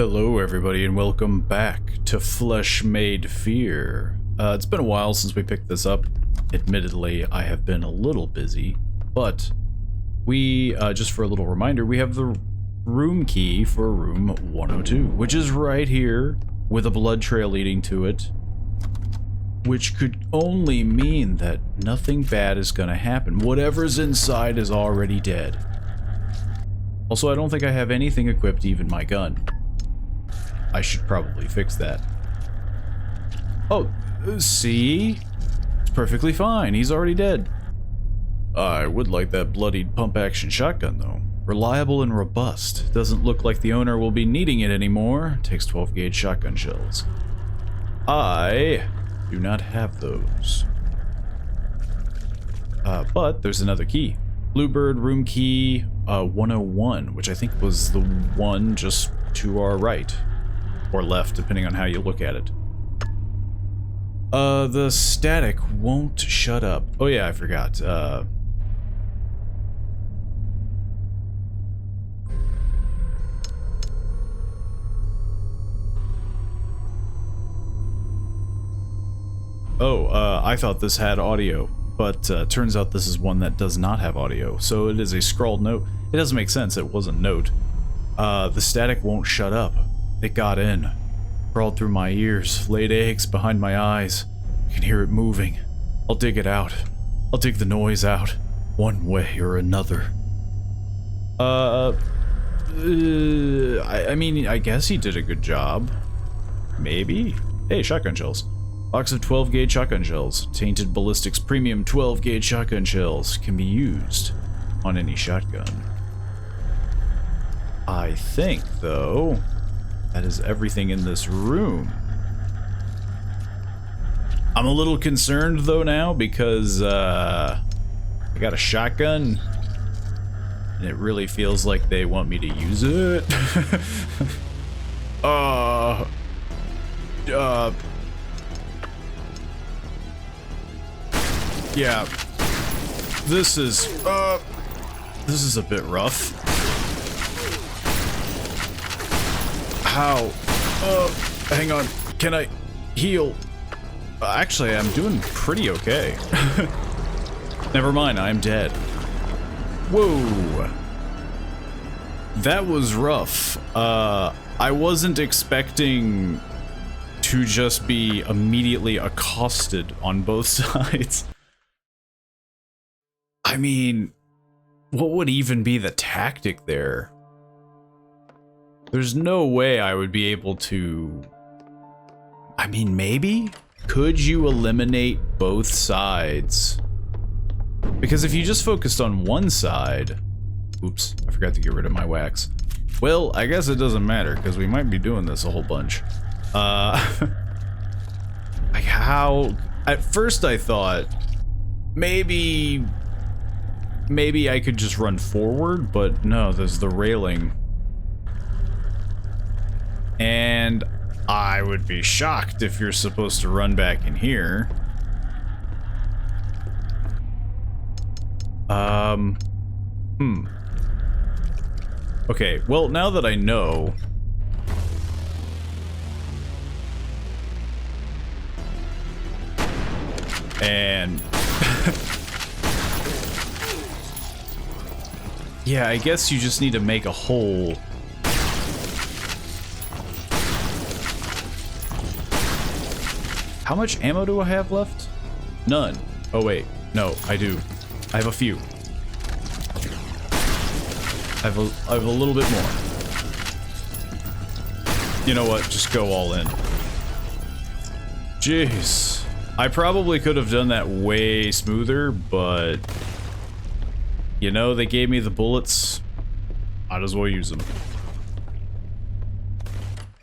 Hello everybody and welcome back to Flesh Made Fear. It's been a while since we picked this up. Admittedly, I have been a little busy, but we, just for a little reminder, we have the room key for room 102, which is right here with a blood trail leading to it, which could only mean that nothing bad is gonna happen. Whatever's inside is already dead. Also, I don't think I have anything equipped, even my gun. I should probably fix that. Oh, see? It's perfectly fine. He's already dead. I would like that bloodied pump-action shotgun, though. Reliable and robust. Doesn't look like the owner will be needing it anymore. Takes 12-gauge shotgun shells. I do not have those. But there's another key. Bluebird room key 101, which I think was the one just to our right. Or left, depending on how you look at it. The static won't shut up. Oh yeah, I forgot. I thought this had audio, but turns out this is one that does not have audio, so it is a scrawled note. It doesn't make sense, it was a note. The static won't shut up. It got in, crawled through my ears, laid eggs behind my eyes. I can hear it moving. I'll dig it out. I'll dig the noise out, one way or another. I mean, I guess he did a good job. Maybe? Hey, shotgun shells. Box of 12-gauge shotgun shells. Tainted Ballistics Premium 12-gauge shotgun shells can be used on any shotgun. I think, though, that is everything in this room. I'm a little concerned though now because I got a shotgun and it really feels like they want me to use it. Yeah. This is a bit rough. How? Hang on. Can I heal? Actually, I'm doing pretty okay. Never mind, I'm dead. Whoa. That was rough. I wasn't expecting to just be immediately accosted on both sides. I mean, what would even be the tactic there? There's no way I would be able to... I mean, maybe? Could you eliminate both sides? Because if you just focused on one side... Oops, I forgot to get rid of my wax. Well, I guess it doesn't matter, because we might be doing this a whole bunch. Like how... At first I thought, maybe I could just run forward, but no, there's the railing. And I would be shocked if you're supposed to run back in here. Okay, well, now that I know... And... yeah, I guess you just need to make a hole. How much ammo do I have left? None. Oh wait, no, I do. I have a few. I have a little bit more. You know what? Just go all in. Jeez. I probably could have done that way smoother, but... You know, they gave me the bullets. Might as well use them.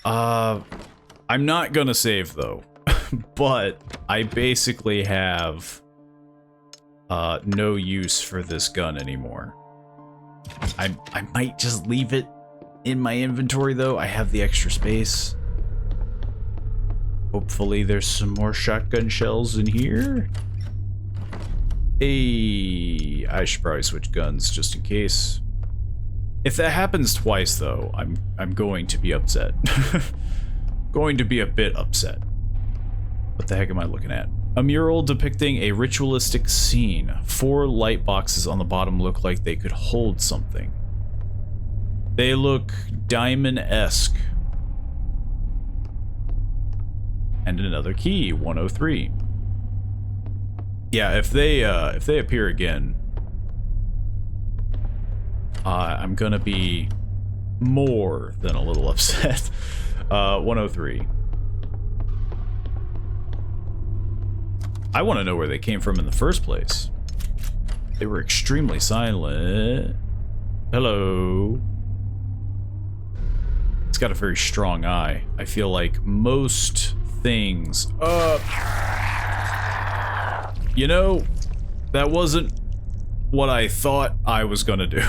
I'm not gonna save, though. But I basically have no use for this gun anymore. I might just leave it in my inventory though. I have the extra space. Hopefully there's some more shotgun shells in here. Hey, I should probably switch guns just in case. If that happens twice, though, I'm going to be upset. Going to be a bit upset. What the heck am I looking at? A mural depicting a ritualistic scene. 4 light boxes on the bottom look like they could hold something. They look diamond-esque. And another key, 103. Yeah, if they appear again, I'm gonna be more than a little upset. 103. I want to know where they came from in the first place. They were extremely silent. Hello. It's got a very strong eye. I feel like most things... You know, that wasn't what I thought I was gonna do.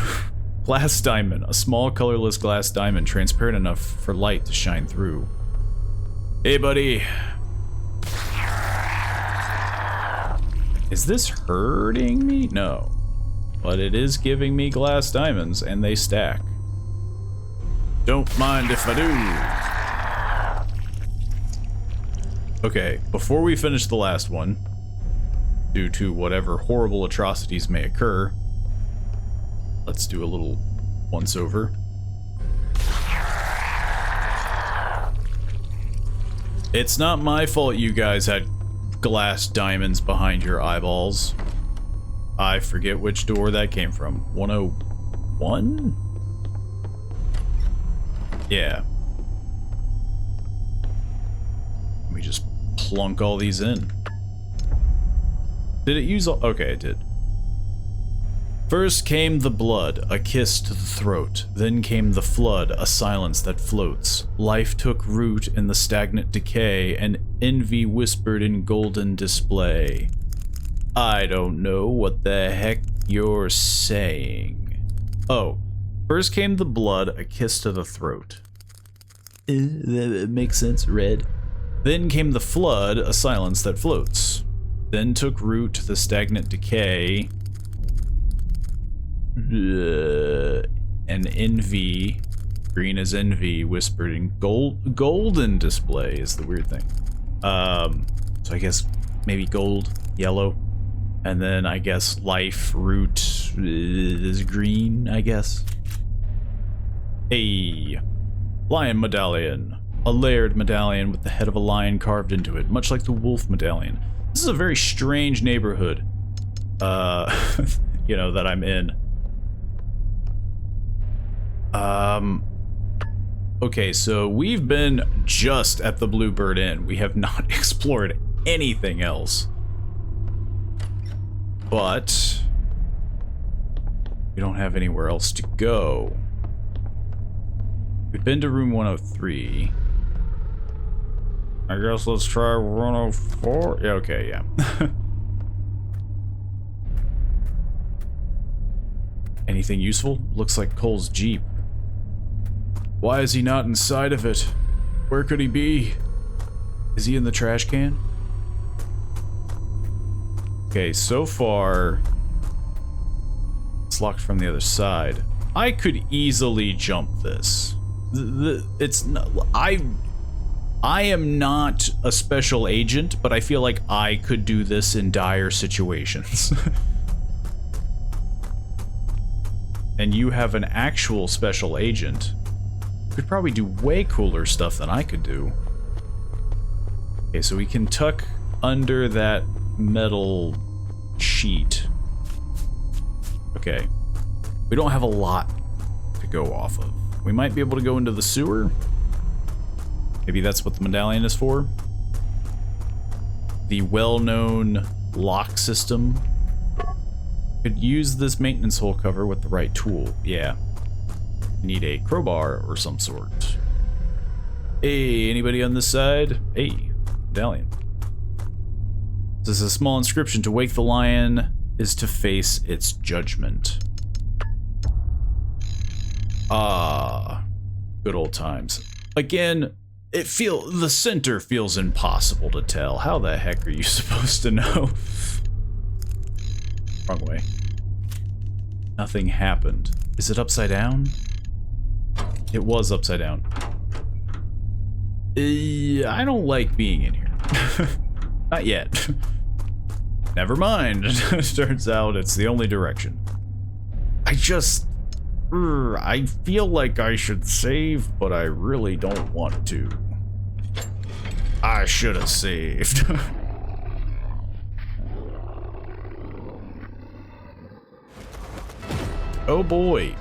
Glass diamond. A small, colorless glass diamond, transparent enough for light to shine through. Hey, buddy. Is this hurting me? No. But it is giving me glass diamonds, and they stack. Don't mind if I do. Okay, before we finish the last one, due to whatever horrible atrocities may occur, let's do a little once-over. It's not my fault you guys had glass diamonds behind your eyeballs. I forget which door that came from. 101? Yeah. Let me just plunk all these in. Did it use all? Okay, it did. First came the blood, a kiss to the throat. Then came the flood, a silence that floats. Life took root in the stagnant decay, and envy whispered in golden display. I don't know what the heck you're saying. Oh, first came the blood, a kiss to the throat. That makes sense, red. Then came the flood, a silence that floats. Then took root the stagnant decay, and envy, green as envy, whispered in golden display is the weird thing. So I guess maybe gold, yellow, and then I guess life root is green, I guess. Hey, lion medallion. A layered medallion with the head of a lion carved into it, much like the wolf medallion. This is a very strange neighborhood, you know, that I'm in. Okay, so we've been just at the Bluebird Inn. We have not explored anything else. But we don't have anywhere else to go. We've been to room 103. I guess let's try 104. Yeah, okay, yeah. Anything useful? Looks like Cole's Jeep. Why is he not inside of it? Where could he be? Is he in the trash can? Okay, so far it's locked from the other side. I could easily jump this. It's not, I am not a special agent, but I feel like I could do this in dire situations. And you have an actual special agent who could probably do way cooler stuff than I could do. Okay, so we can tuck under that metal sheet. Okay. We don't have a lot to go off of. We might be able to go into the sewer. Maybe that's what the medallion is for. The well-known lock system. Could use this maintenance hole cover with the right tool. Yeah. Need a crowbar or some sort. Hey, anybody on this side? Hey, medallion. This is a small inscription. To wake the lion is to face its judgment. Ah, good old times. Again, the center feels impossible to tell. How the heck are you supposed to know? Wrong way. Nothing happened. Is it upside down? It was upside down. I don't like being in here. Not yet. Never mind. Turns out it's the only direction. I feel like I should save, but I really don't want to. I should have saved. Oh boy.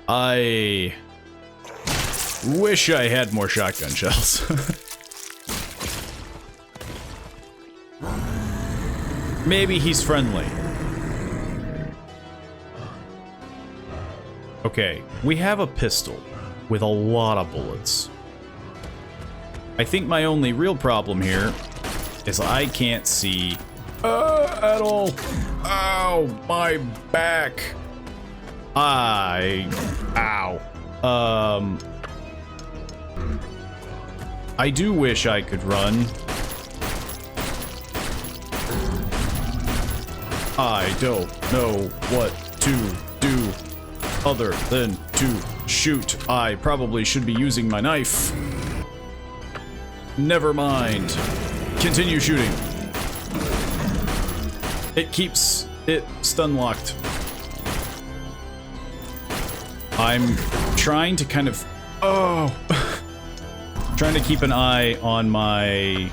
I wish I had more shotgun shells. Maybe he's friendly. Okay, we have a pistol with a lot of bullets. I think my only real problem here is I can't see at all. Ow, my back. Ow. I do wish I could run. I don't know what to do other than to shoot. I probably should be using my knife. Never mind. Continue shooting. It keeps it stun locked. I'm trying to kind of... Oh! Trying to keep an eye on my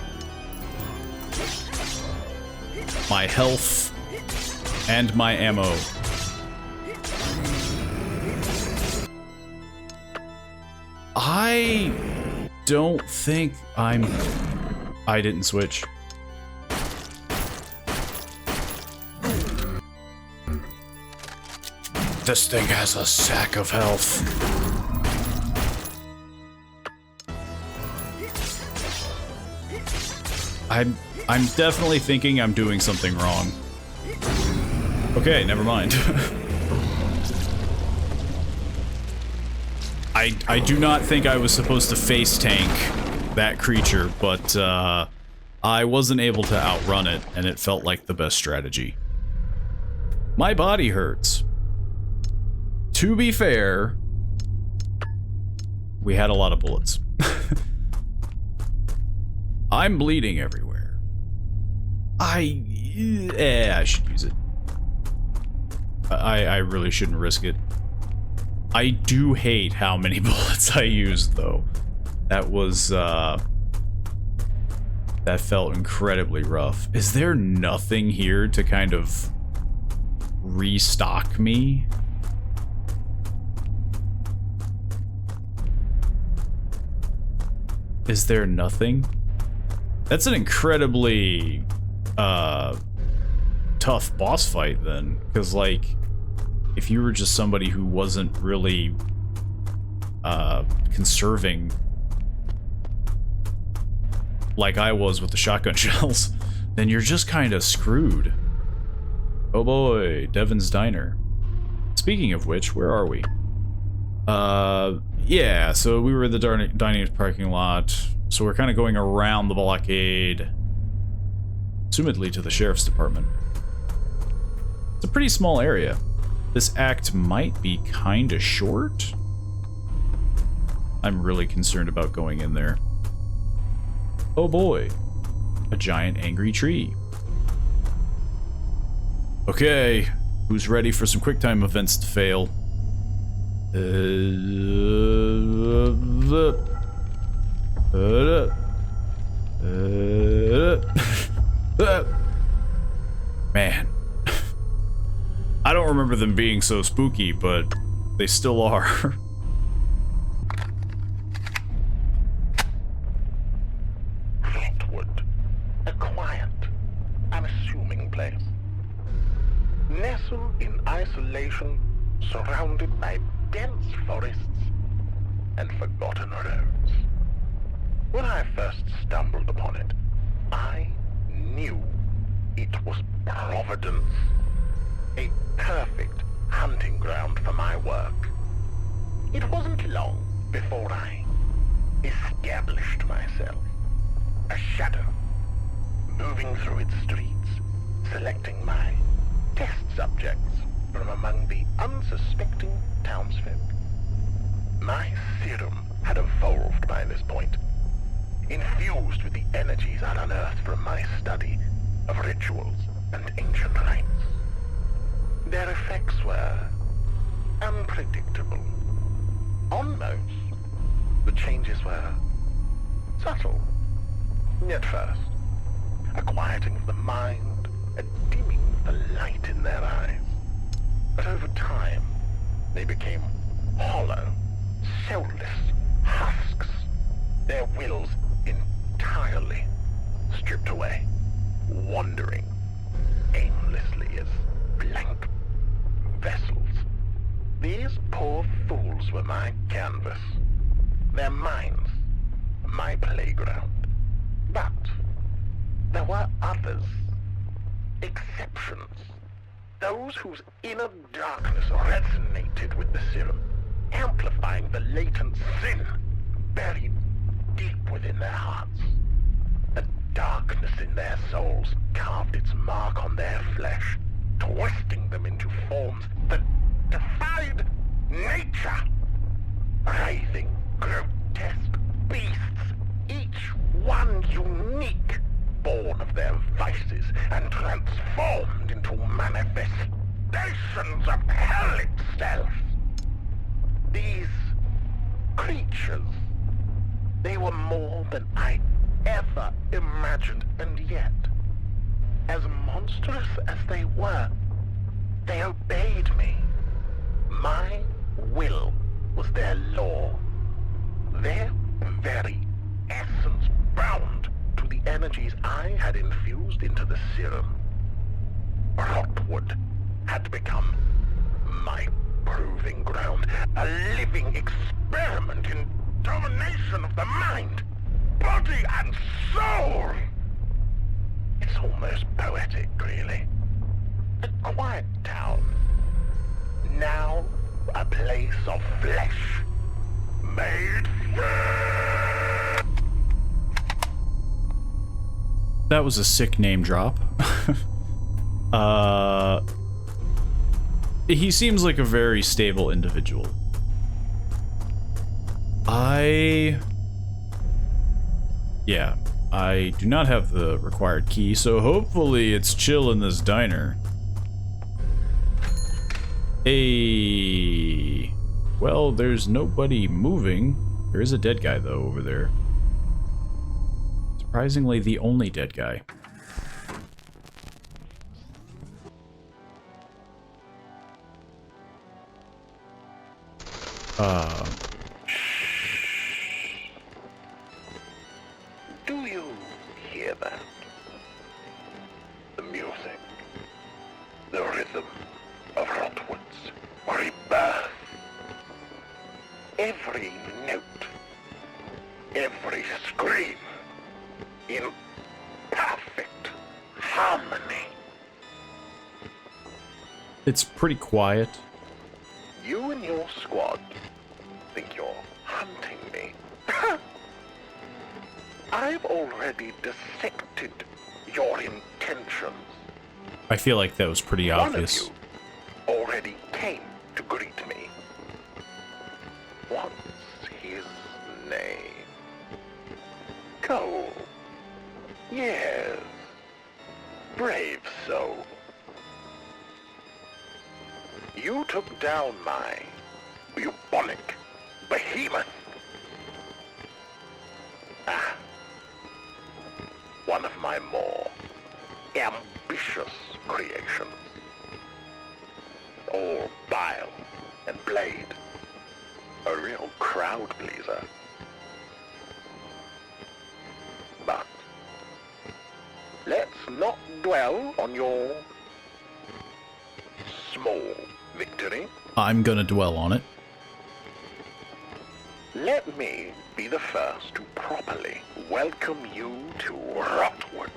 health and my ammo. I don't think I didn't switch. This thing has a sack of health. I'm definitely thinking I'm doing something wrong. Okay, never mind. I do not think I was supposed to face tank that creature, but I wasn't able to outrun it, and it felt like the best strategy. My body hurts. To be fair, we had a lot of bullets. I'm bleeding everywhere. I should use it. I really shouldn't risk it. I do hate how many bullets I used, though. That was, that felt incredibly rough. Is there nothing here to kind of restock me? Is there nothing? That's an incredibly tough boss fight then, because like if you were just somebody who wasn't really conserving like I was with the shotgun shells, then you're just kind of screwed. Oh boy, Devin's Diner. Speaking of which, where are we? Yeah, so we were at the dining parking lot, so we're kind of going around the blockade, assumedly to the sheriff's department. It's a pretty small area. This act might be kind of short. I'm really concerned about going in there. Oh boy, a giant angry tree. Okay, who's ready for some QuickTime events to fail? Man. I don't remember them being so spooky, but they still are. Fleetwood, a quiet, unassuming place. Nestled in isolation, surrounded by dense forests and forgotten roads. When I first stumbled upon it, I knew it was Providence, a perfect hunting ground for my work. It wasn't long before I established myself, a shadow, moving through its streets, selecting my test subjects from among the unsuspecting townsfolk. My serum had evolved by this point, infused with the energies I'd unearthed from my study of rituals and ancient rites. Their effects were unpredictable. On most, the changes were subtle, at first, a quieting of the mind, a dimming of the light in their eyes. But over time, they became hollow, soulless husks, their wills entirely stripped away, wandering aimlessly as blank vessels. These poor fools were my canvas, their minds my playground. But there were others, exceptions, those whose inner darkness resonated with the serum, amplifying the latent sin buried deep within their hearts. The darkness in their souls carved its mark on their flesh, twisting them into forms that defied nature. Writhing, grotesque beasts, each one unique, born of their vices and transformed into manifestations of hell itself. These creatures, they were more than I ever imagined, and yet, as monstrous as they were, they obeyed me. My will was their law, their very essence bound to the energies I had infused into the serum. Rotwood had become my proving ground, a living experiment in domination of the mind, body, and soul. It's almost poetic, really. A quiet town, now a place of flesh made free. That was a sick name drop. He seems like a very stable individual. Yeah, I do not have the required key, so hopefully it's chill in this diner. Hey, well, there's nobody moving. There is a dead guy, though, over there. Surprisingly, the only dead guy. Do you hear that? The music, the rhythm of Rotwood's rebirth. Every note, every scream, in perfect harmony. It's pretty quiet. You and your squad think you're hunting me. I've already dissected your intentions. I feel like that was pretty obvious. One of you already came to greet me. What's his name? Cole. Yes. Brave soul. You took down my bubonic behemoth. One of my more ambitious creations. All bile and blade. A real crowd pleaser. But let's not dwell on your small victory. I'm gonna dwell on it. Let me be the first to properly welcome you to Rotwood,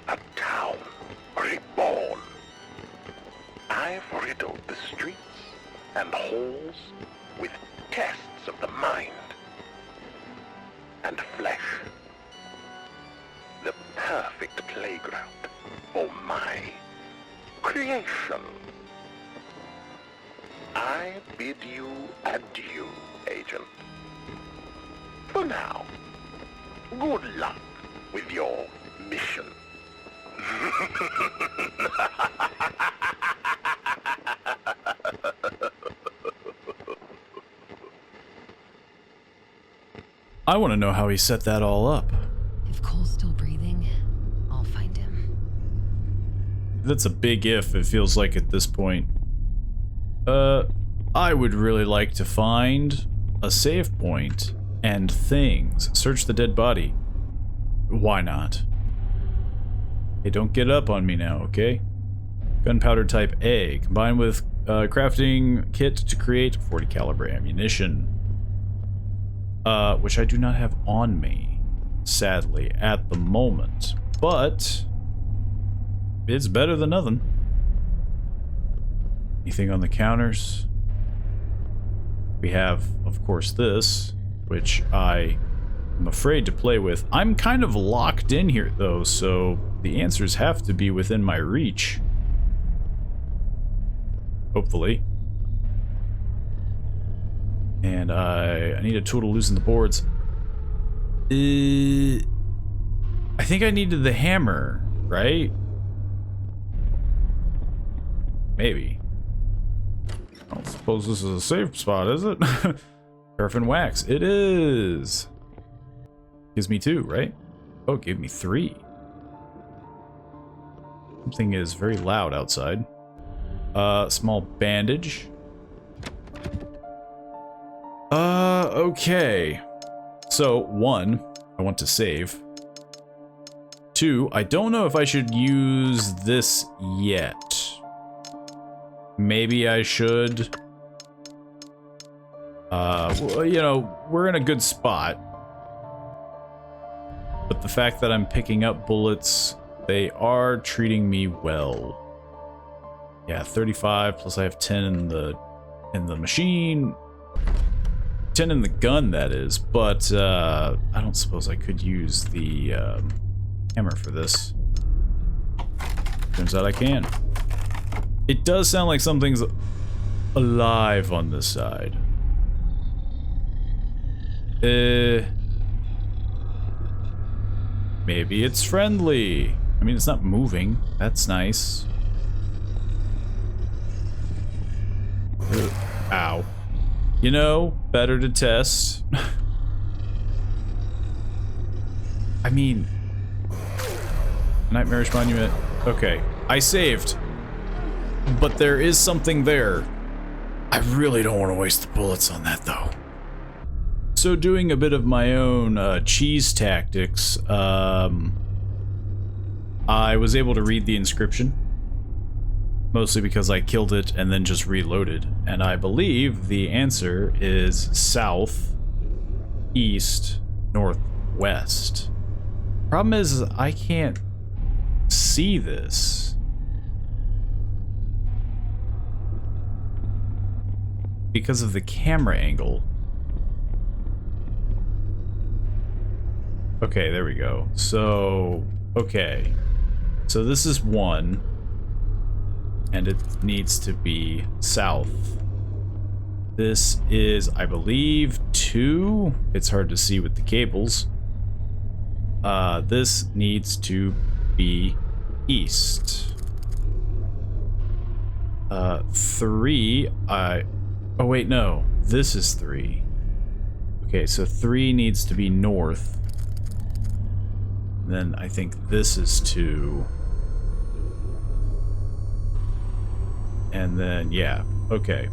a town reborn. I've riddled the streets and halls with tests of the mind and flesh. The perfect playground for my creation. I bid you adieu, Agent. For now, good luck with your mission. I want to know how he set that all up. If Cole's still breathing, I'll find him. That's a big if, it feels like at this point. I would really like to find a save point and things. Search the dead body. Why not? Hey, don't get up on me now, okay? Gunpowder type A, combined with crafting kit to create 40 caliber ammunition. Which I do not have on me, sadly, at the moment. But it's better than nothing. Anything on the counters? We have, of course, this, which I am afraid to play with. I'm kind of locked in here, though, so the answers have to be within my reach. Hopefully. And I need a tool to loosen the boards. I think I needed the hammer, right? Maybe. I don't suppose this is a safe spot, is it? Paraffin wax. It is. Gives me 2, right? Oh, it gave me 3. Something is very loud outside. Small bandage. Okay. So, 1, I want to save. 2, I don't know if I should use this yet. Maybe I should. Well, you know, we're in a good spot. But the fact that I'm picking up bullets, they are treating me well. Yeah, 35 plus I have 10 in the machine. 10 in the gun, that is, but I don't suppose I could use the hammer for this. Turns out I can. It does sound like something's alive on this side. Maybe it's friendly. I mean, it's not moving. That's nice. Ow. You know, better to test. I mean, Nightmarish Monument. Okay, I saved. But there is something there. I really don't want to waste the bullets on that, though. So doing a bit of my own cheese tactics, I was able to read the inscription. Mostly because I killed it and then just reloaded. And I believe the answer is south, east, northwest. Problem is, I can't see this. Because of the camera angle. Okay, there we go. So, okay. So this is 1. And it needs to be south. This is, I believe, 2. It's hard to see with the cables. This needs to be east. 3, oh wait, no. This is 3. Okay, so 3 needs to be north. Then I think this is 2. And then, yeah, okay.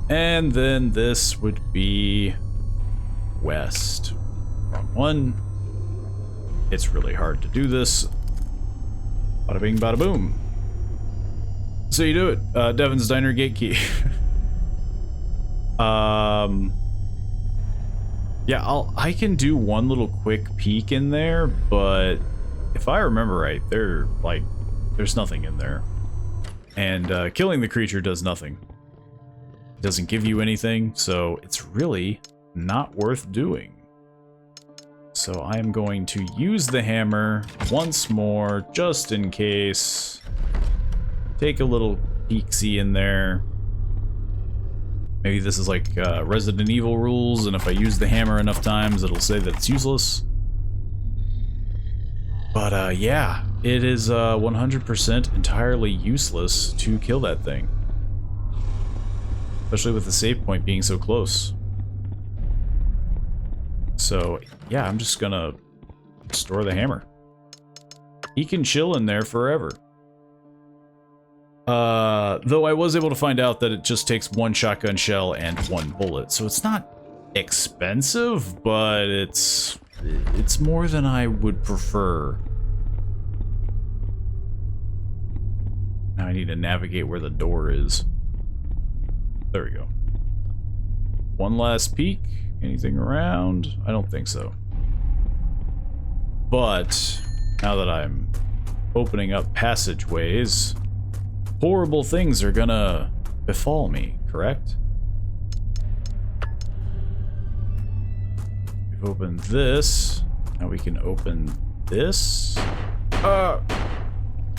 And then this would be west. Wrong one. It's really hard to do this. Bada bing, bada boom. So you do it. Devin's Diner Gate Key. Yeah, I can do one little quick peek in there, but if I remember right, there's nothing in there. And killing the creature does nothing. It doesn't give you anything, so it's really not worth doing. So I am going to use the hammer once more, just in case. Take a little peeksy in there. Maybe this is like Resident Evil rules, and if I use the hammer enough times, it'll say that it's useless. But yeah, it is 100% entirely useless to kill that thing. Especially with the save point being so close. So yeah, I'm just gonna store the hammer. He can chill in there forever. Though I was able to find out that it just takes 1 shotgun shell and 1 bullet, so it's not expensive, but it's more than I would prefer. Now I need to navigate where the door is. There we go. One last peek. Anything around? I don't think so. But now that I'm opening up passageways, horrible things are gonna befall me, correct? We've opened this. Now we can open this.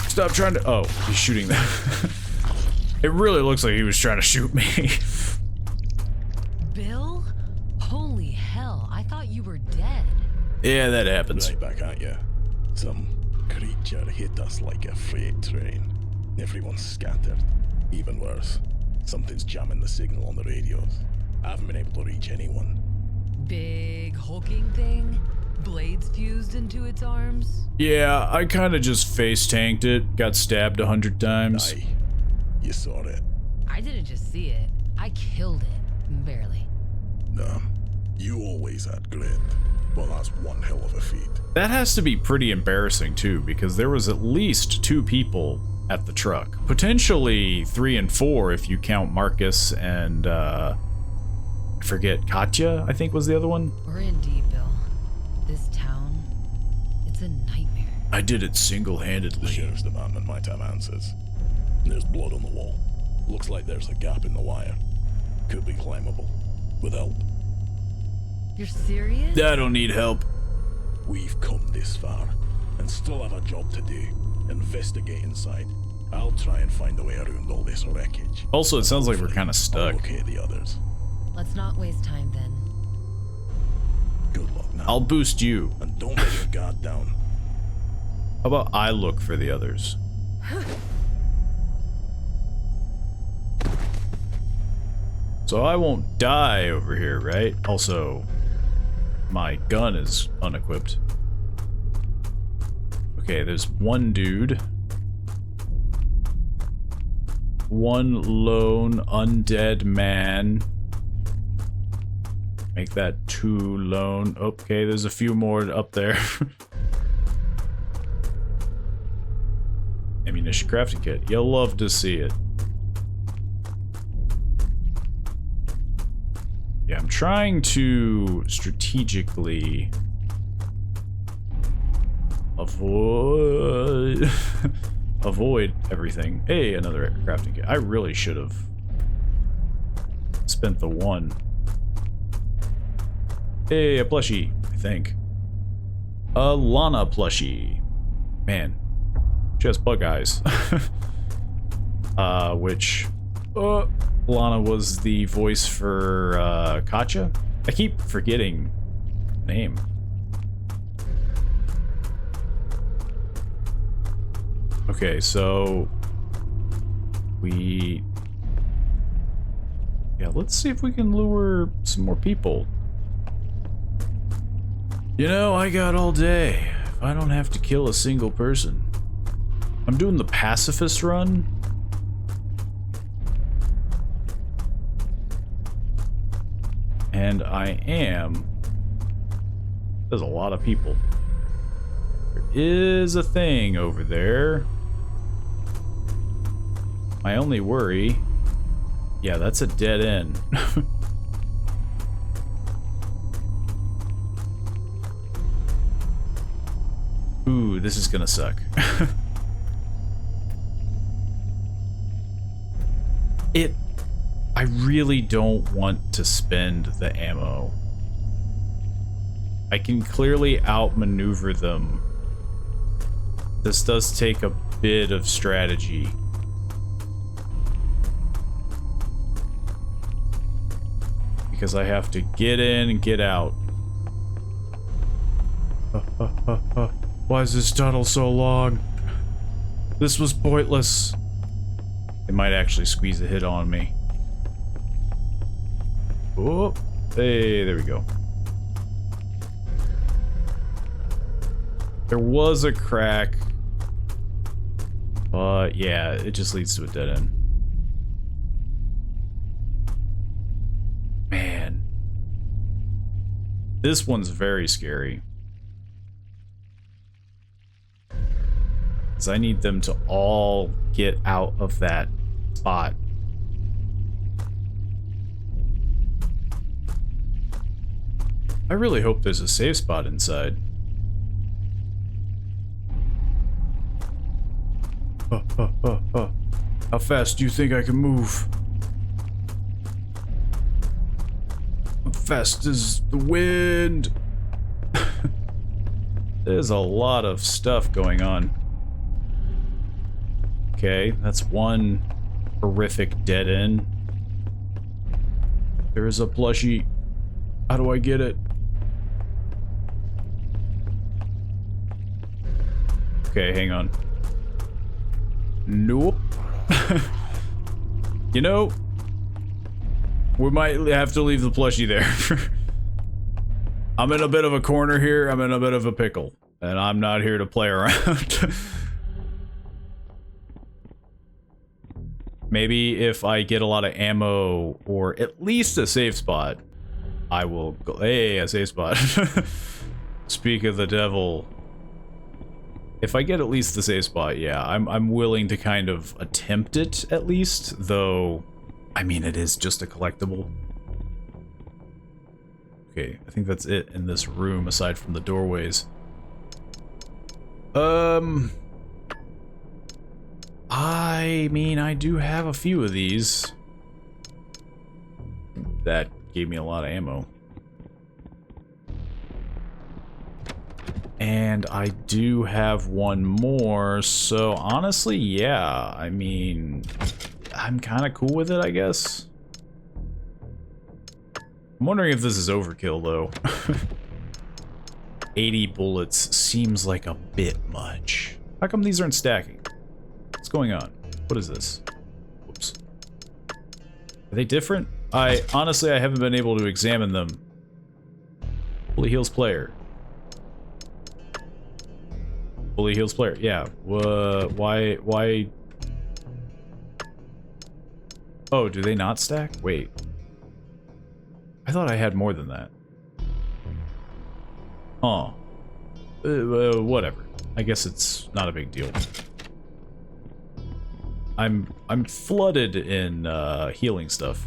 Stop trying to... Oh, he's shooting that. It really looks like he was trying to shoot me. Bill? Holy hell, I thought you were dead. Yeah, that happens. Right back at you. Some creature hit us like a freight train. Everyone's scattered. Even worse, something's jamming the signal on the radios. I haven't been able to reach anyone. Big hulking thing? Blades fused into its arms? Yeah, I kind of just face tanked it. Got stabbed 100 times. Aye. You saw it. I didn't just see it. I killed it. Barely. No. You always had grit. Well, that's one hell of a feat. That has to be pretty embarrassing too, because there was at least 2 people at the truck. Potentially 3 and 4 if you count Marcus and, I forget, Katya, I think was the other one. We're in deep, Bill. This town, it's a nightmare. I did it The single-handedly. sheriff's department might have answers. There's blood on the wall. Looks like there's a gap in the wire. Could be climbable. With help. You're serious? I don't need help. We've come this far, and still have a job to do. Investigate inside. I'll try and find a way around all this wreckage. Also, it sounds like we're kind of I'll stuck. locate the others. Let's not waste time then. Good luck now. I'll boost you. And don't let your guard down. How about I look for the others? So I won't die over here, right? Also, my gun is unequipped. Okay, there's one dude. One lone undead man. Make that 2 lone. Okay, there's a few more up there. Ammunition crafting kit. You'll love to see it. Yeah, I'm trying to strategically avoid avoid everything. Hey, another crafting kit. I really should have spent the 1. Hey, a plushie, I think. A Lana plushie. Man, she has bug eyes. Which Lana was the voice for Katya. I keep forgetting the name. Okay, so let's see if we can lure some more people. You know, I got all day. I don't have to kill a single person. I'm doing the pacifist run. And I am. There's a lot of people. There is a thing over there. My only worry. Yeah, that's a dead end. Ooh, this is gonna suck. I really don't want to spend the ammo. I can clearly outmaneuver them. This does take a bit of strategy. because I have to get in and get out. Why is this tunnel so long? This was pointless. They might actually squeeze a hit on me. Oh, hey, there we go. There was a crack. But yeah, it just leads to a dead end. Man. This one's very scary. Because I need them to all get out of that spot. I really hope there's a safe spot inside. How fast do you think I can move? How fast is the wind? There's a lot of stuff going on. Okay, that's one horrific dead end. There is a plushie. How do I get it? Okay, hang on. Nope. You know, we might have to leave the plushie there. I'm in a bit of a corner here. I'm in a bit of a pickle. And I'm not here to play around. Maybe if I get a lot of ammo or at least a safe spot, I will go. Hey, a safe spot. Speak of the devil. If I get at least the safe spot, yeah, I'm willing to kind of attempt it at least, though, I mean, it is just a collectible. Okay, I think that's it in this room aside from the doorways. I mean, I do have a few of these. That gave me a lot of ammo. And I do have one more, so honestly, yeah, I mean, I'm kind of cool with it, I guess. I'm wondering if this is overkill, though. 80 bullets seems like a bit much. How come these aren't stacking? What's going on? What is this? Whoops. Are they different? Honestly, I haven't been able to examine them. Fully heals player. Fully heals player. Yeah. Why? Oh, do they not stack? Wait. I thought I had more than that. Oh. Whatever. I guess it's not a big deal. I'm flooded in healing stuff.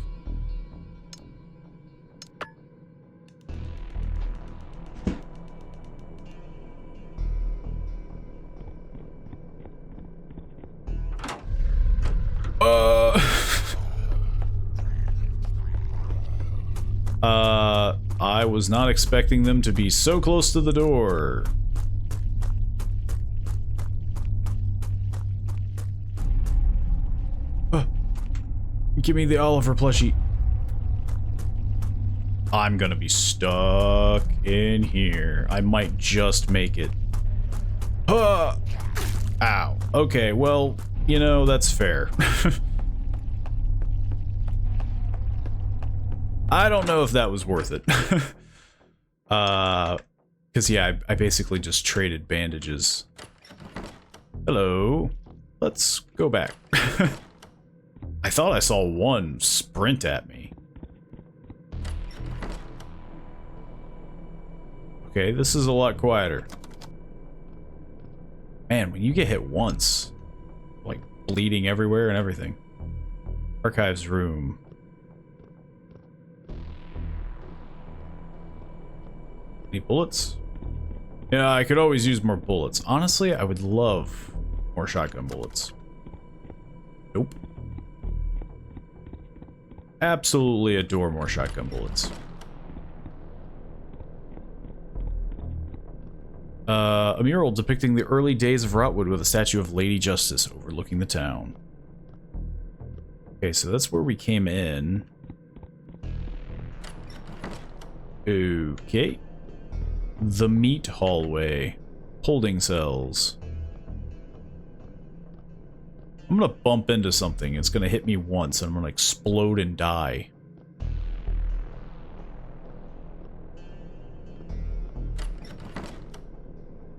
I was not expecting them to be so close to the door. Give me the Oliver plushie. I'm gonna be stuck in here. I might just make it. Ow. Okay, well, you know, that's fair. I don't know if that was worth it. Because, yeah, I basically just traded bandages. Hello. Let's go back. I thought I saw one sprint at me. Okay, this is a lot quieter. Man, when you get hit once, like bleeding everywhere and everything. Archives room. Any bullets? Yeah, I could always use more bullets. Honestly, I would love more shotgun bullets. Nope. Absolutely adore more shotgun bullets. A mural depicting the early days of Rotwood with a statue of Lady Justice overlooking the town. Okay, so that's where we came in. Okay. The meat hallway. Holding cells. I'm gonna bump into something. It's gonna hit me once and I'm gonna explode and die.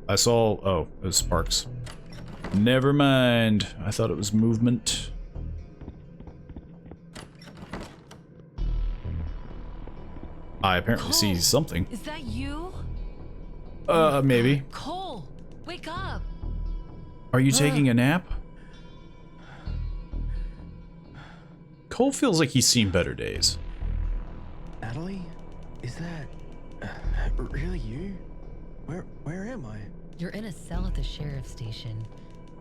I saw... oh, it was sparks. Never mind. I thought it was movement. I apparently see Cole, something. Is that you? Maybe. Cole, wake up. Are you taking a nap? Cole feels like he's seen better days. Natalie? Is that really you? Where am I? You're in a cell at the sheriff's station.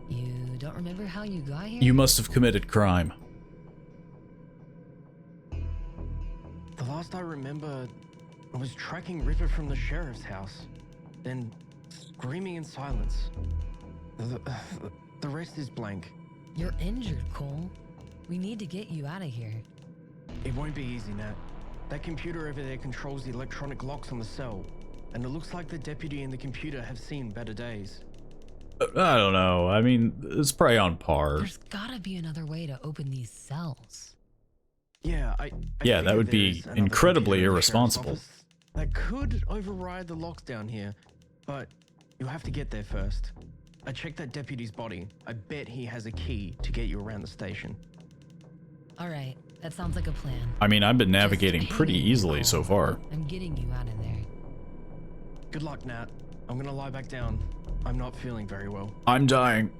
You don't remember how you got here? You must have committed crime. The last I remember, I was tracking Ripper from the sheriff's house, then screaming in silence. The rest is blank. You're injured, Cole. We need to get you out of here. It won't be easy, Nat. That computer over there controls the electronic locks on the cell, and it looks like the deputy and the computer have seen better days. I don't know. I mean, it's probably on par. There's gotta be another way to open these cells. Yeah, Yeah, that would be incredibly irresponsible. That could override the locks down here, but you'll have to get there first. I checked that deputy's body. I bet he has a key to get you around the station. All right, that sounds like a plan. I mean, I've been navigating Just pretty hang in there, easily so Cole. far. I'm getting you out of there. Good luck, Nat. I'm gonna lie back down. I'm not feeling very well. I'm dying.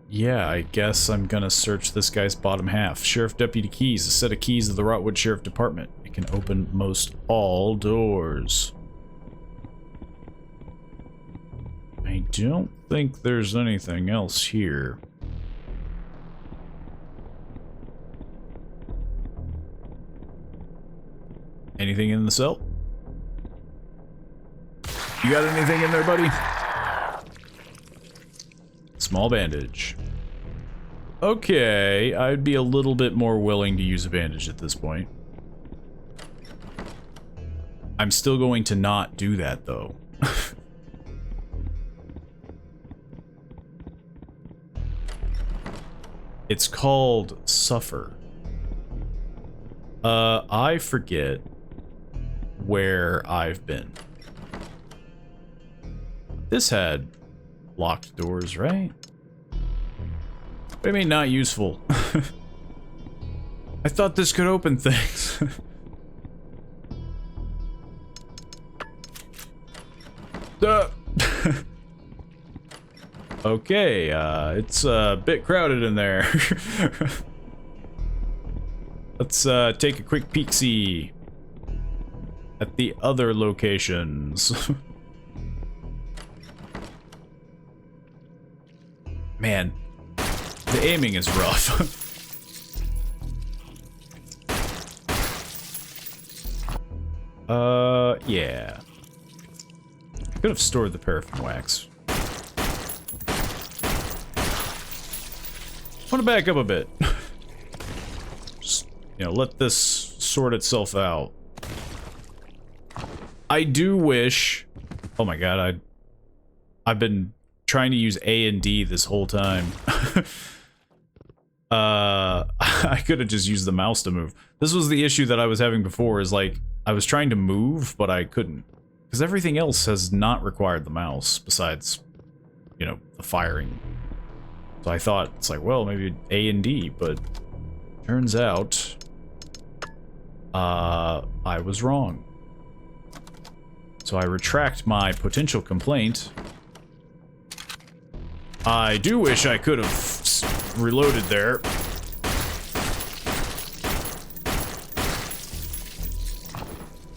Yeah, I guess I'm gonna search this guy's bottom half. Sheriff Deputy Keys, a set of keys of the Rotwood Sheriff Department. It can open most all doors. I don't think there's anything else here. Anything in the cell? You got anything in there, buddy? Small bandage. Okay, I'd be a little bit more willing to use a bandage at this point. I'm still going to not do that, though. It's called Suffer. I forget where I've been. This had locked doors, right? What do you mean not useful? I thought this could open things. Okay, it's a bit crowded in there. Let's take a quick peek-see at the other locations. Man, the aiming is rough. Yeah. Could have stored the paraffin wax. I want to back up a bit. Just, you know, let this sort itself out. I do wish... Oh my god, I've been trying to use A and D this whole time. I could have just used the mouse to move. This was the issue that I was having before, is like, I was trying to move, but I couldn't. Because everything else has not required the mouse, besides, you know, the firing. So I thought, it's like, well, maybe A and D, but turns out, I was wrong. So I retract my potential complaint. I do wish I could have reloaded there.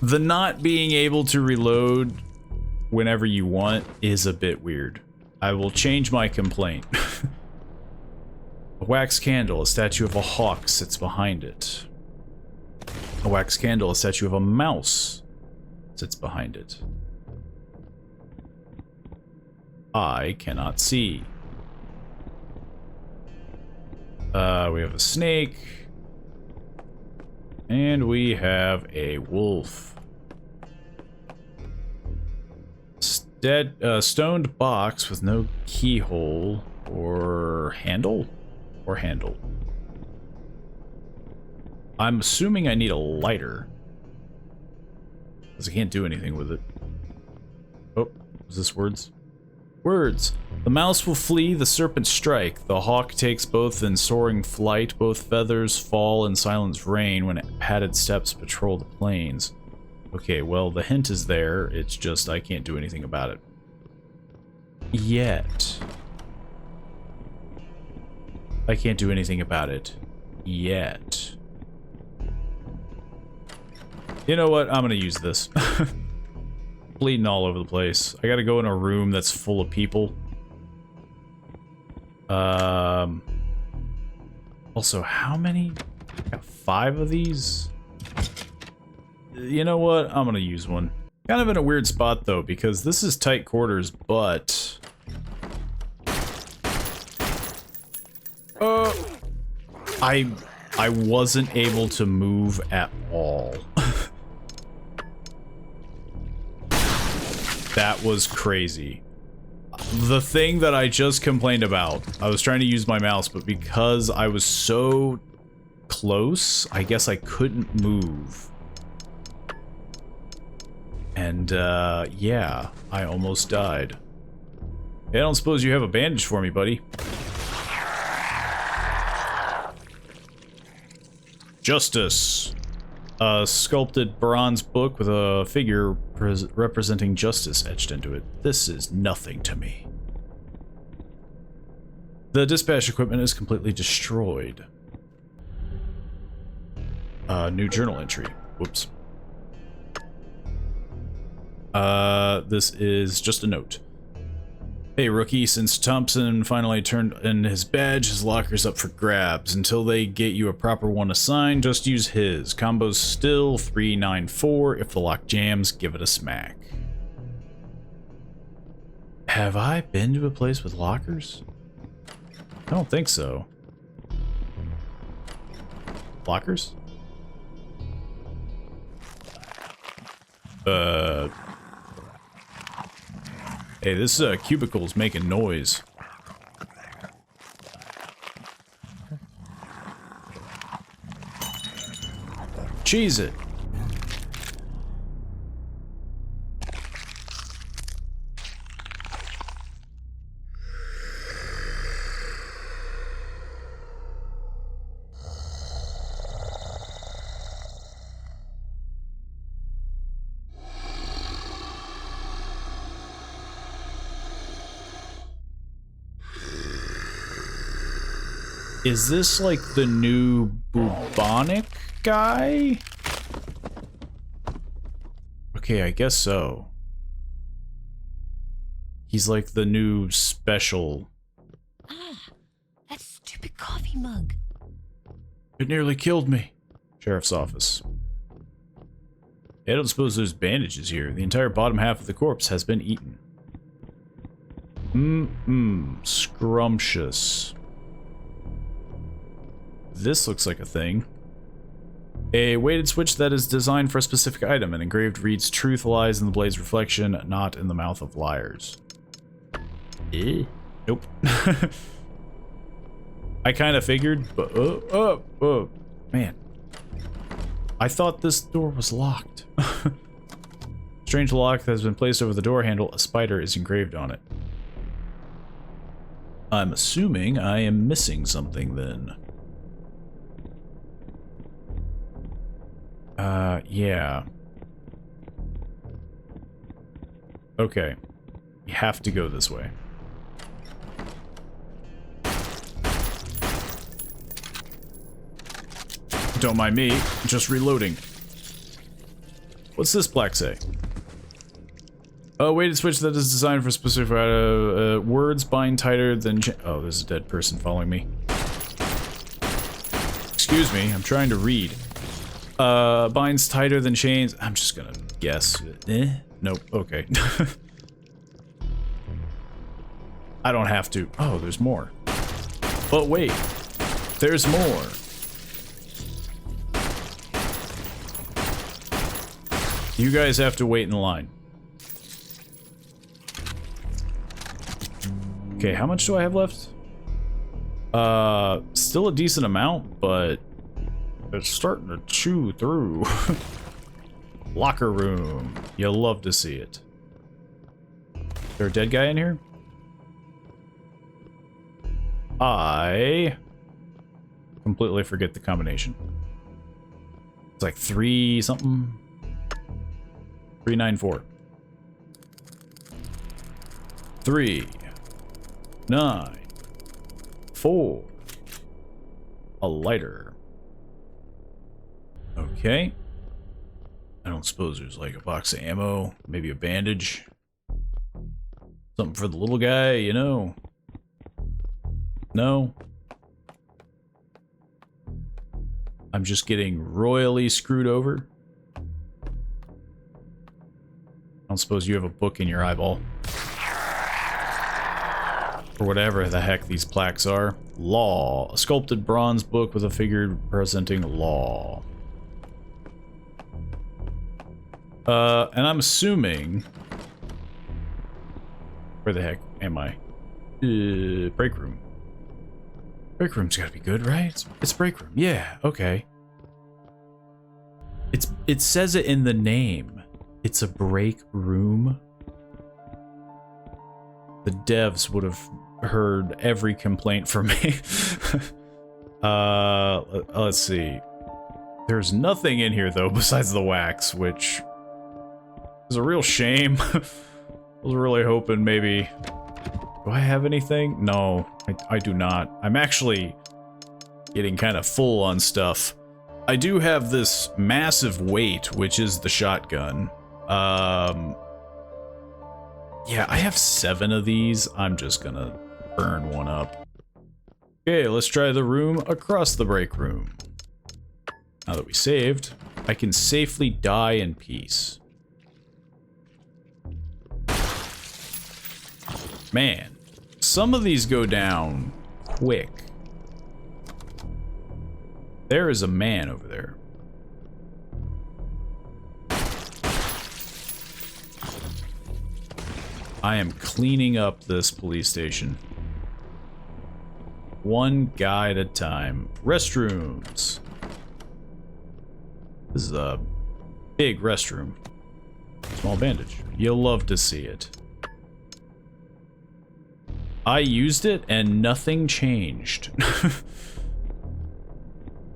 The not being able to reload whenever you want is a bit weird. I will change my complaint. A wax candle, a statue of a hawk sits behind it. A wax candle, a statue of a mouse sits behind it. I cannot see. We have a snake. And we have a wolf. Stoned box with no keyhole or handle? Or handle. I'm assuming I need a lighter. Because I can't do anything with it. Oh, is this words? Words. The mouse will flee, the serpent strike. The hawk takes both in soaring flight. Both feathers fall in silence rain when padded steps patrol the plains. Okay, well, the hint is there. It's just I can't do anything about it. Yet. I can't do anything about it. Yet. You know what? I'm gonna use this. Bleeding all over the place. I gotta go in a room that's full of people. Also, how many? I got 5 of these? You know what? I'm gonna use one. Kind of in a weird spot, though, because this is tight quarters, but... I wasn't able to move at all. That was crazy. The thing that I just complained about, I was trying to use my mouse, but because I was so close, I guess I couldn't move. And, yeah, I almost died. Hey, I don't suppose you have a bandage for me, buddy. Justice. A sculpted bronze book with a figure representing justice etched into it. This is nothing to me. The dispatch equipment is completely destroyed. New journal entry. Whoops. This is just a note. Hey, rookie, since Thompson finally turned in his badge, his locker's up for grabs. Until they get you a proper one assigned, just use his. Combo's still 394. If the lock jams, give it a smack. Have I been to a place with lockers? I don't think so. Lockers? Hey, this cubicle's making noise. Cheese it. Is this like the new bubonic guy? Okay, I guess so. He's like the new special. Ah, that stupid coffee mug. It nearly killed me. Sheriff's office. I don't suppose there's bandages here. The entire bottom half of the corpse has been eaten. Scrumptious. This looks like a thing. A weighted switch that is designed for a specific item. And engraved reads, "Truth lies in the blade's reflection, not in the mouth of liars." Nope. I kind of figured, but man. I thought this door was locked. Strange lock that has been placed over the door handle. A spider is engraved on it. I'm assuming I am missing something then. Yeah. Okay. You have to go this way. Don't mind me, just reloading. What's this plaque say? A weighted switch that is designed for specific words bind tighter than... Oh, there's a dead person following me. Excuse me, I'm trying to read. Binds tighter than chains. I'm just gonna guess. Nope, okay. I don't have to. Oh, there's more. But wait, there's more. You guys have to wait in line. Okay, how much do I have left? Still a decent amount, but it's starting to chew through. Locker room. You'll love to see it. Is there a dead guy in here? I completely forget the combination. It's like 3 something. 394. 3 9 4. A lighter. Okay. I don't suppose there's like a box of ammo, maybe a bandage. Something for the little guy, you know. No. I'm just getting royally screwed over. I don't suppose you have a book in your eyeball. Or whatever the heck these plaques are. Law. A sculpted bronze book with a figure representing law. And I'm assuming... Where the heck am I? Break room. Break room's gotta be good, right? It's break room. Yeah, okay. It says it in the name. It's a break room. The devs would have heard every complaint from me. Let's see. There's nothing in here though besides the wax, which is a real shame. I was really hoping maybe... Do I have anything? No, I do not. I'm actually getting kind of full on stuff. I do have this massive weight, which is the shotgun. Yeah, I have 7 of these. I'm just gonna burn one up. Okay, let's try the room across the break room. Now that we saved, I can safely die in peace. Man, some of these go down quick. There is a man over there. I am cleaning up this police station. One guy at a time. Restrooms. This is a big restroom. Small bandage. You'll love to see it. I used it and nothing changed.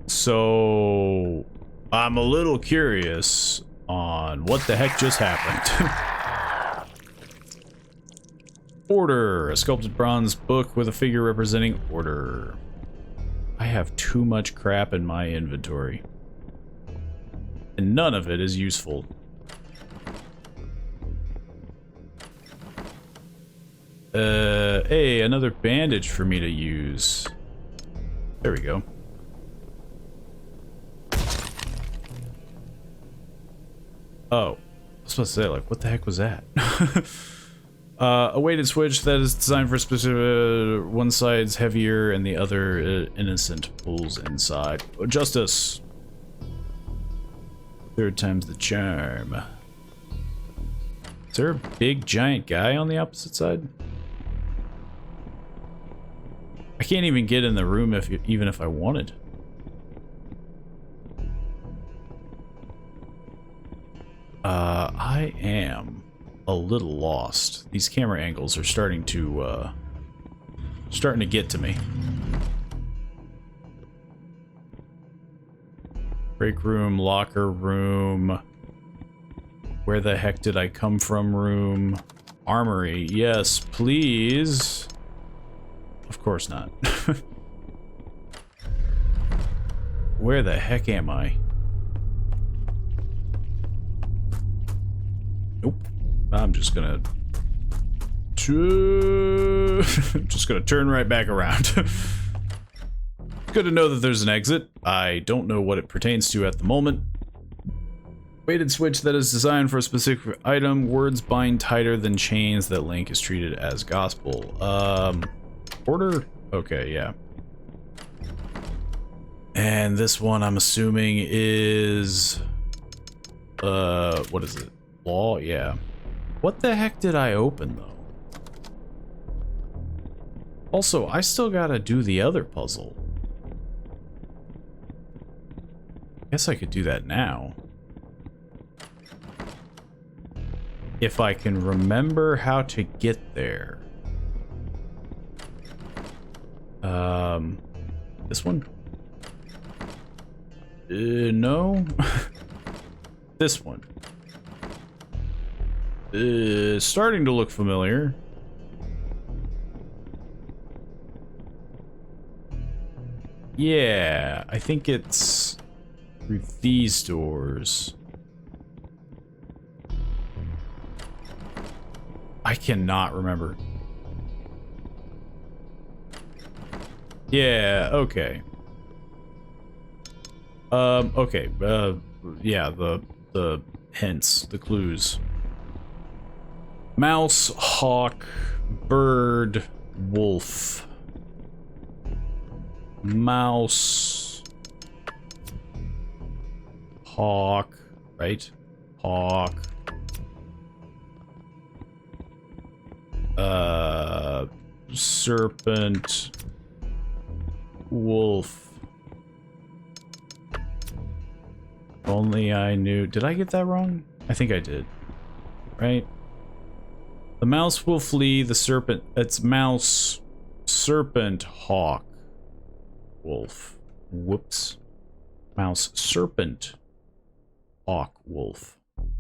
So I'm a little curious on what the heck just happened. Order. A sculpted bronze book with a figure representing order. I have too much crap in my inventory. And none of it is useful. Hey, another bandage for me to use. There we go. Oh, I was supposed to say, like, what the heck was that? A weighted switch that is designed for specific... one side's heavier and the other innocent pulls inside. Justice. 3rd time's the charm. Is there a big giant guy on the opposite side? I can't even get in the room even if I wanted. I am a little lost. These camera angles are starting to get to me. Break room, locker room. Where the heck did I come from room? Armory, yes, please. Of course not. Where the heck am I? Nope. I'm just gonna... just gonna turn right back around. Good to know that there's an exit. I don't know what it pertains to at the moment. Weighted switch that is designed for a specific item. Words bind tighter than chains that Link is treated as gospel. Order? Okay, yeah. And this one I'm assuming is... what is it? Law? Yeah. What the heck did I open, though? Also, I still gotta do the other puzzle. Guess I could do that now. If I can remember how to get there. This one? No. This one. Starting to look familiar. Yeah, I think it's through these doors. I cannot remember. Yeah, okay. Okay, yeah, the hints, the clues. Mouse, hawk, bird, wolf. Mouse, hawk, right? Hawk. Serpent, wolf. Only I knew. Did I get that wrong? I think I did. Right? The mouse will flee, the serpent. It's mouse, serpent, hawk, wolf. Whoops. Mouse, serpent, hawk, wolf.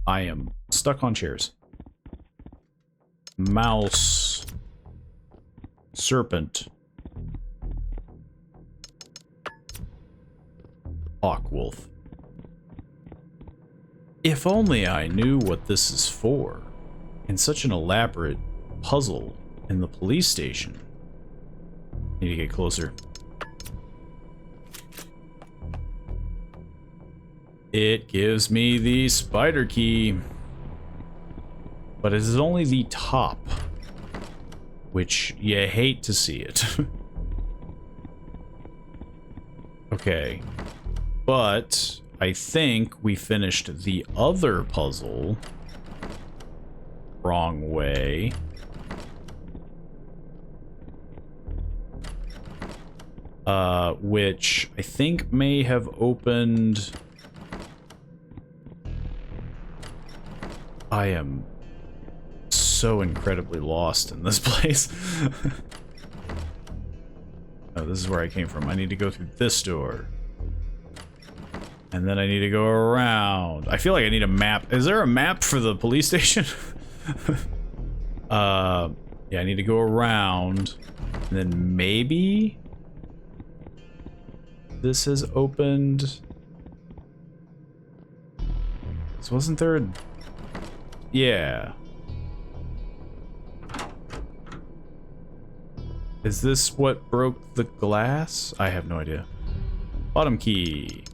I am stuck on chairs. Mouse, serpent, hawk, wolf. If only I knew what this is for. In such an elaborate puzzle in the police station. Need to get closer. It gives me the spider key. But it is only the top. Which you hate to see it. Okay. But I think we finished the other puzzle wrong way. Which I think may have opened... I am so incredibly lost in this place. Oh, this is where I came from. I need to go through this door. And then I need to go around. I feel like I need a map. Is there a map for the police station? Yeah, I need to go around. And then maybe... this has opened... So wasn't there a... yeah. Is this what broke the glass? I have no idea. Bottom key.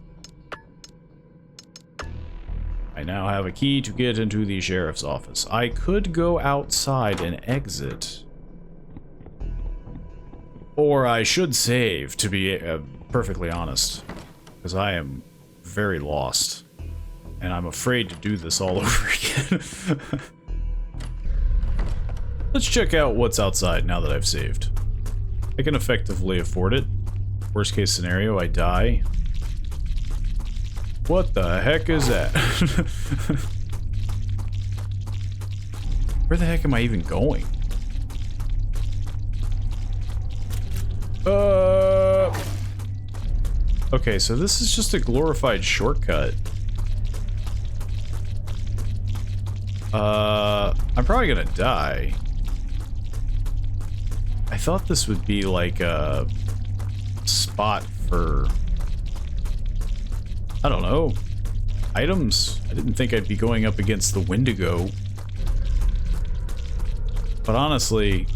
I now have a key to get into the sheriff's office. I could go outside and exit. Or I should save, to be perfectly honest. Because I am very lost. And I'm afraid to do this all over again. Let's check out what's outside now that I've saved. I can effectively afford it. Worst case scenario, I die. What the heck is that? Where the heck am I even going? Okay, so this is just a glorified shortcut. I'm probably gonna die. I thought this would be like a spot for... I don't know. Items. I didn't think I'd be going up against the Wendigo. But honestly...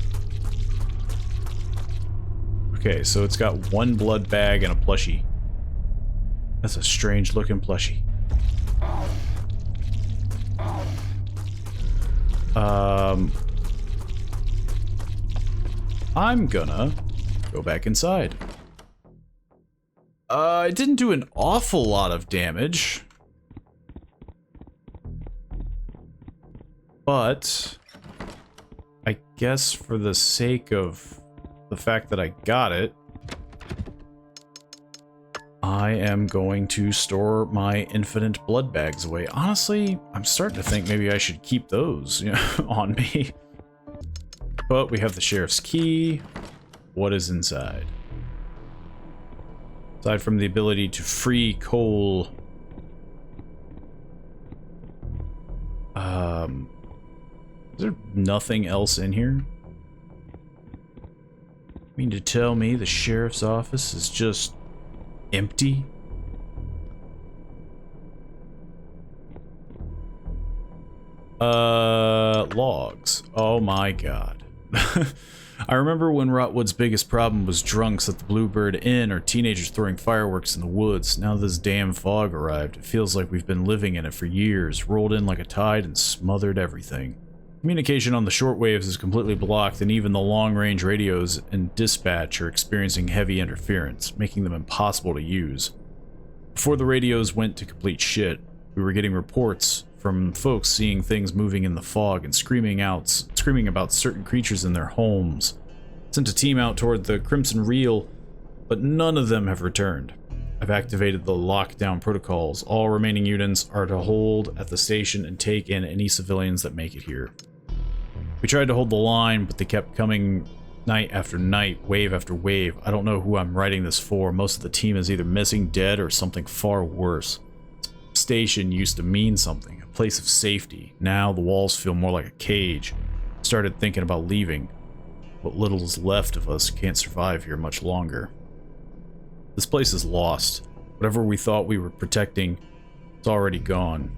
okay, so it's got one blood bag and a plushie. That's a strange looking plushie. I'm gonna go back inside. It didn't do an awful lot of damage. But I guess for the sake of the fact that I got it, I am going to store my infinite blood bags away. Honestly, I'm starting to think maybe I should keep those, you know, on me. But we have the sheriff's key. What is inside? Aside from the ability to free Cole, is there nothing else in here? You mean to tell me the sheriff's office is just empty? Logs. Oh my god. I remember when Rotwood's biggest problem was drunks at the Bluebird Inn or teenagers throwing fireworks in the woods. Now this damn fog arrived. It feels like we've been living in it for years, rolled in like a tide and smothered everything. Communication on the shortwaves is completely blocked, and even the long-range radios and dispatch are experiencing heavy interference, making them impossible to use. Before the radios went to complete shit, we were getting reports from folks seeing things moving in the fog and screaming about certain creatures in their homes. Sent a team out toward the Crimson Reel, but none of them have returned. I've activated the lockdown protocols. All remaining units are to hold at the station and take in any civilians that make it here. We tried to hold the line, but they kept coming night after night, wave after wave. I don't know who I'm writing this for. Most of the team is either missing, dead, or something far worse. Station used to mean something, a place of safety. Now the walls feel more like a cage. Started thinking about leaving. What little is left of us can't survive here much longer. This place is lost. Whatever we thought we were protecting, it's already gone.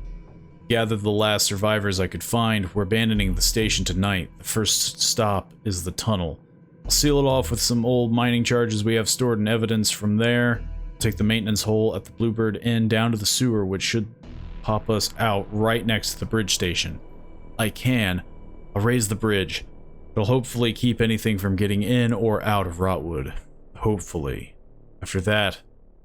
Gathered the last survivors I could find. We're abandoning the station tonight. The first stop is the tunnel. I'll seal it off with some old mining charges we have stored in evidence. From there, take the maintenance hole at the Bluebird Inn down to the sewer, which should pop us out right next to the bridge station. I'll raise the bridge. It'll hopefully keep anything from getting in or out of Rotwood. Hopefully. After that,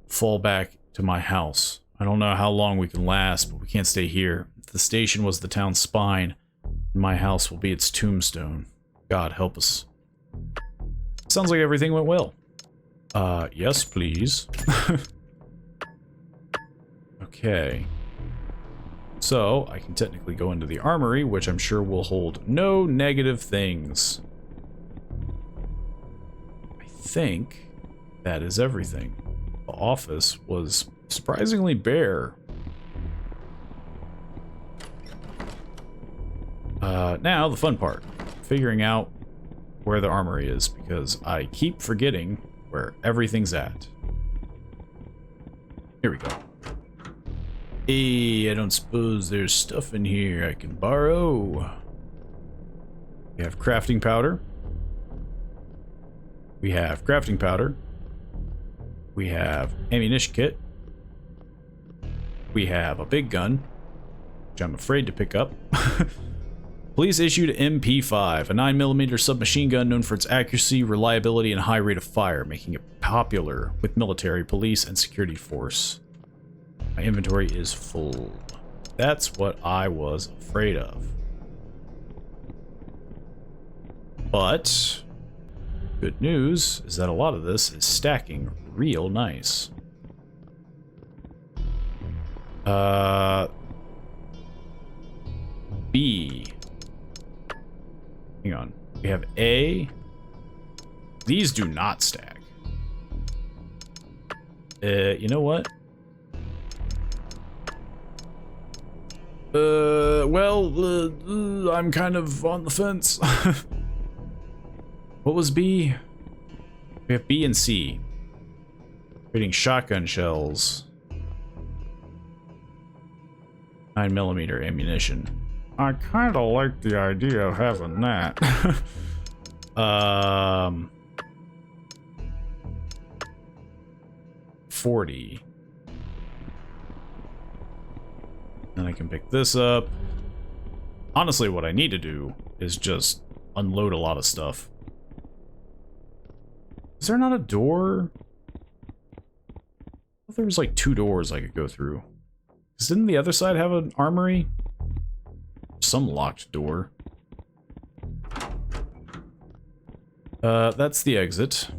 fall back to my house. I don't know how long we can last, but we can't stay here. The station was the town's spine, and my house will be its tombstone. God help us. Sounds like everything went well. Yes, please. Okay. So, I can technically go into the armory, which I'm sure will hold no negative things. I think that is everything. The office was surprisingly bare. Now, the fun part. Figuring out where the armory is, because I keep forgetting where everything's at. Here we go. Hey, I don't suppose there's stuff in here I can borrow. We have crafting powder. We have crafting powder. We have ammunition kit. We have a big gun, which I'm afraid to pick up. Police issued MP5, a 9mm submachine gun known for its accuracy, reliability, and high rate of fire, making it popular with military, police, and security force. My inventory is full. That's what I was afraid of. But good news is that a lot of this is stacking real nice. B. Hang on. We have A. These do not stack. You know what? I'm kind of on the fence. What was B? We have B and C. Creating shotgun shells. 9mm ammunition. I kind of like the idea of having that. 40. Then I can pick this up. Honestly, what I need to do is just unload a lot of stuff. Is there not a door? I thought there was like 2 doors I could go through. 'Cause didn't the other side have an armory? some locked door. That's the exit.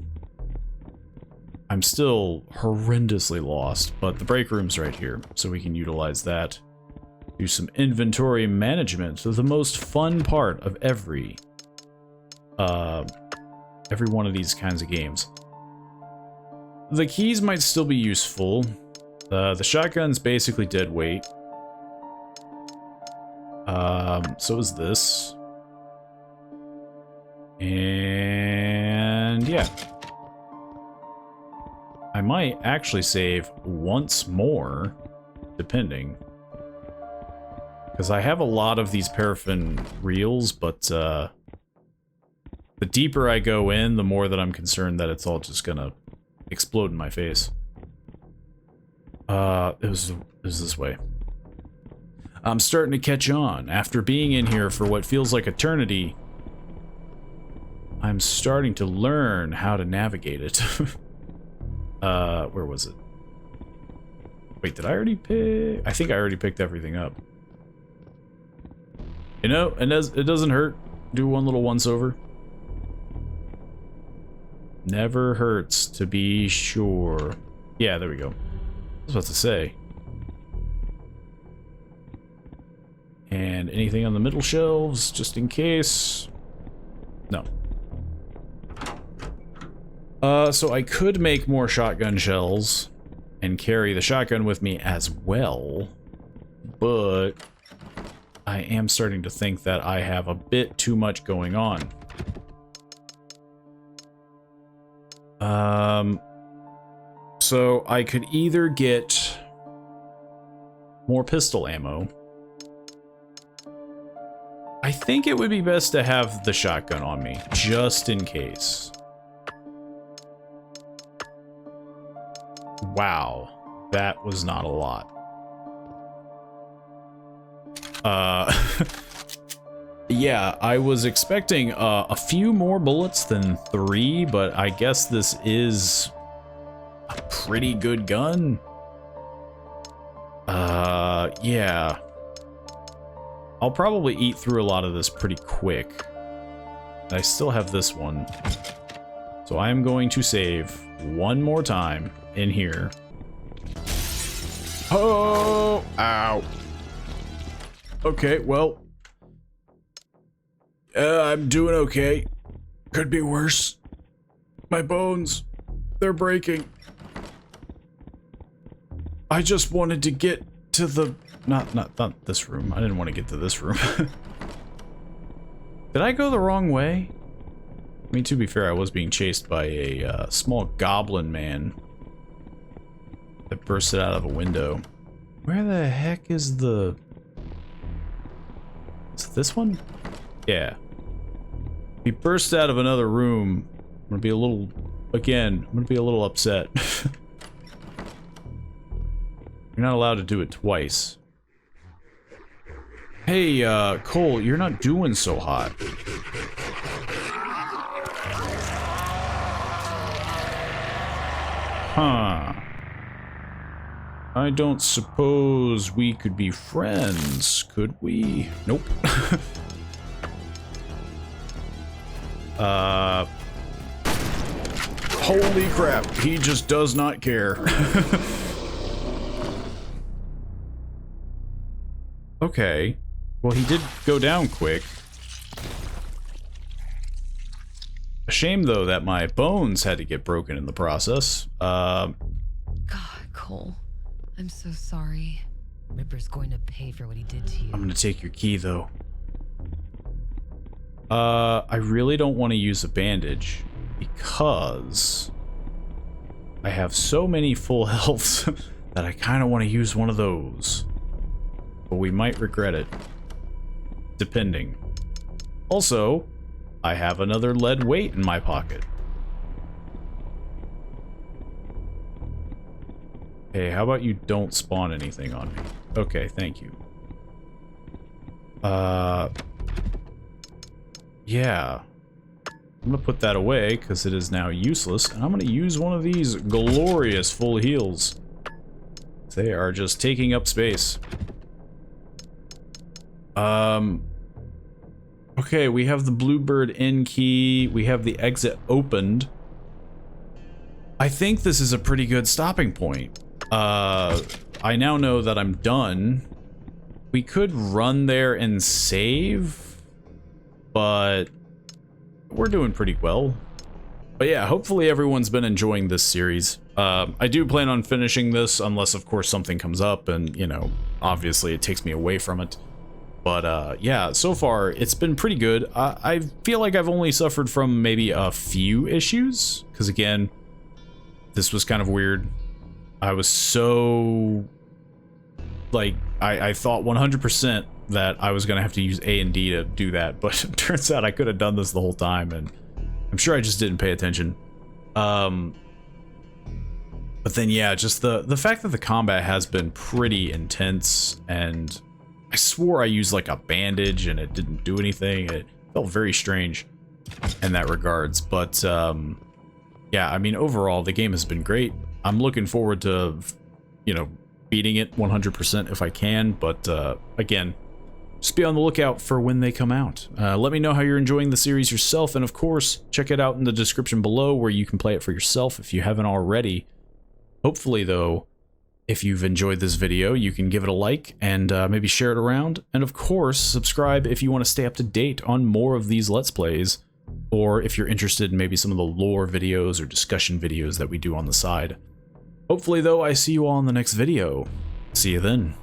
I'm still horrendously lost, but the break room's right here, so we can utilize that. Do some inventory management. So the most fun part of every one of these kinds of games. The keys might still be useful. The shotgun's basically dead weight. So is this. And yeah. I might actually save once more, depending. Because I have a lot of these paraffin reels, but the deeper I go in, the more that I'm concerned that it's all just gonna explode in my face. It was this way. I'm starting to catch on. After being in here for what feels like eternity, I'm starting to learn how to navigate it. Where was it? Wait, did I already pick? I think I already picked everything up. You know, it doesn't hurt. Do one little once over. Never hurts to be sure. Yeah, there we go. I was about to say. And anything on the middle shelves, just in case. No. So I could make more shotgun shells and carry the shotgun with me as well, but I am starting to think that I have a bit too much going on. So I could either get more pistol ammo. I think it would be best to have the shotgun on me, just in case. Wow, that was not a lot. Yeah, I was expecting a few more bullets than 3, but I guess this is a pretty good gun. Yeah. I'll probably eat through a lot of this pretty quick. I still have this one. So I am going to save one more time in here. Oh, ow. Okay, well. I'm doing okay. Could be worse. My bones, they're breaking. I just wanted to get to the... Not this room. I didn't want to get to this room. Did I go the wrong way? I mean, to be fair, I was being chased by a small goblin man that bursted out of a window. Where the heck is the... Is it this one? Yeah. If he burst out of another room, I'm gonna be a little... Again, I'm gonna be a little upset. You're not allowed to do it twice. Hey, Cole, you're not doing so hot. Huh. I don't suppose we could be friends, could we? Nope. Holy crap, he just does not care. Okay. Well, he did go down quick. A shame, though, that my bones had to get broken in the process. God, Cole. I'm so sorry. Ripper's going to pay for what he did to you. I'm gonna take your key, though. I really don't want to use a bandage because I have so many full healths that I kind of want to use one of those. But we might regret it. Depending. Also, I have another lead weight in my pocket. Hey, how about you don't spawn anything on me? Okay, thank you. Yeah. I'm gonna put that away because it is now useless, and I'm gonna use one of these glorious full heals. They are just taking up space. Okay, we have the Bluebird Inn key. We have the exit opened. I think this is a pretty good stopping point. I now know that I'm done. We could run there and save, but we're doing pretty well. But yeah, hopefully everyone's been enjoying this series. I do plan on finishing this, unless of course something comes up and, you know, obviously it takes me away from it. But yeah, so far it's been pretty good. I feel like I've only suffered from maybe a few issues, because again, this was kind of weird. I was so, like, I thought 100% that I was gonna have to use A and D to do that, but it turns out I could have done this the whole time, and I'm sure I just didn't pay attention. But then yeah, just the fact that the combat has been pretty intense, and I swore I used like a bandage and it didn't do anything. It felt very strange in that regards, but yeah, I mean, overall the game has been great. I'm looking forward to, you know, beating it 100% if I can, but again, just be on the lookout for when they come out. Let me know how you're enjoying the series yourself, and of course, check it out in the description below where you can play it for yourself if you haven't already. Hopefully, though, if you've enjoyed this video, you can give it a like and maybe share it around. And of course, subscribe if you want to stay up to date on more of these Let's Plays, or if you're interested in maybe some of the lore videos or discussion videos that we do on the side. Hopefully, though, I see you all in the next video. See you then.